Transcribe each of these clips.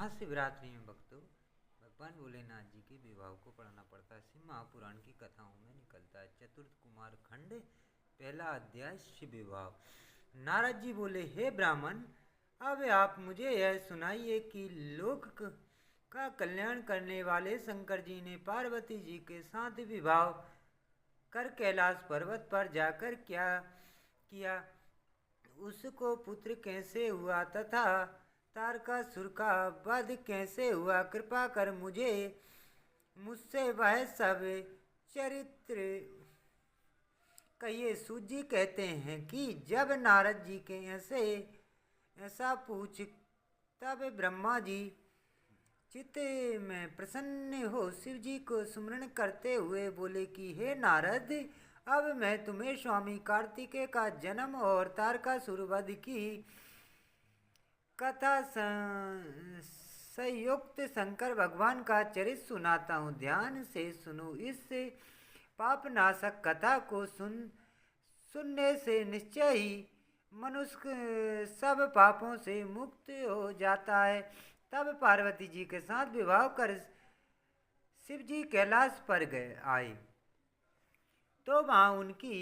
महाशिवरात्रि में भक्तों भगवान भोलेनाथ जी के विवाह को पढ़ना पड़ता है। शिव महापुराण की कथाओं में निकलता है। चतुर्थ कुमार खंड पहला अध्याय शिव विवाह। नारद जी बोले, हे ब्राह्मण, अब आप मुझे यह सुनाइए कि लोक का कल्याण करने वाले शंकर जी ने पार्वती जी के साथ विवाह कर कैलाश पर्वत पर जाकर क्या किया, उसको पुत्र कैसे हुआ तथा तारकासुर का वध कैसे हुआ, कृपा कर मुझसे वह सब चरित्र कहिए। सूत जी कहते हैं कि जब नारद जी के ऐसा पूछ तब ब्रह्मा जी चित्त में प्रसन्न हो शिव जी को स्मरण करते हुए बोले कि हे नारद, अब मैं तुम्हें स्वामी कार्तिकेय का जन्म और तारकासुर वध की कथा संयुक्त शंकर भगवान का चरित्र सुनाता हूँ। ध्यान से सुनो। इस पापनाशक कथा को सुनने से निश्चय ही मनुष्य सब पापों से मुक्त हो जाता है। तब पार्वती जी के साथ विवाह कर शिव जी कैलाश पर आए तो वहाँ उनकी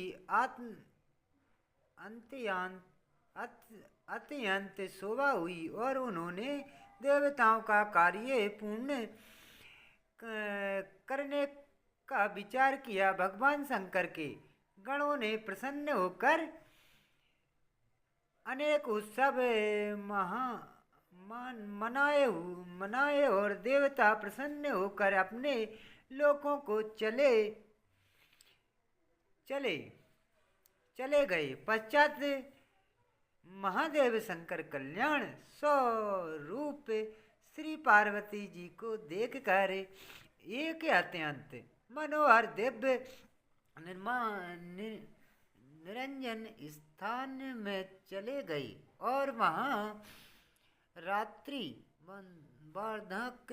अत्यंत शोभा हुई और उन्होंने देवताओं का कार्य पूर्ण करने का विचार किया। भगवान शंकर के गणों ने प्रसन्न होकर अनेक उत्सव मनाए और देवता प्रसन्न होकर अपने लोकों को चले गए। पश्चात महादेव शंकर कल्याण स्वरूप श्री पार्वती जी को देखकर एक अत्यंत मनोहर दिव्य निरंजन स्थान में चले गए और वहाँ रात्रि वार्धक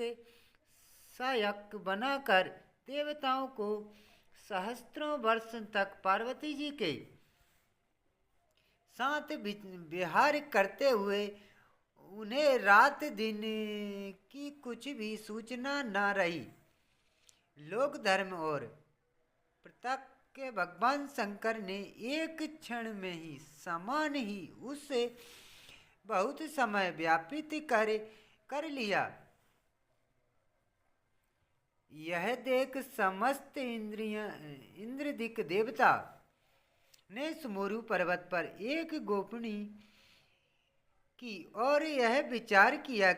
सहायक बनाकर देवताओं को सहस्त्रों वर्ष तक पार्वती जी के साथ विहार करते हुए उन्हें रात दिन की कुछ भी सूचना न रही। लोक धर्म और प्रताप के भगवान शंकर ने एक क्षण में ही समान ही उससे बहुत समय व्यापित कर लिया। यह देख समस्त इंद्रदिक देवता ने सुमेरु पर्वत पर एक गोपनी की और यह विचार किया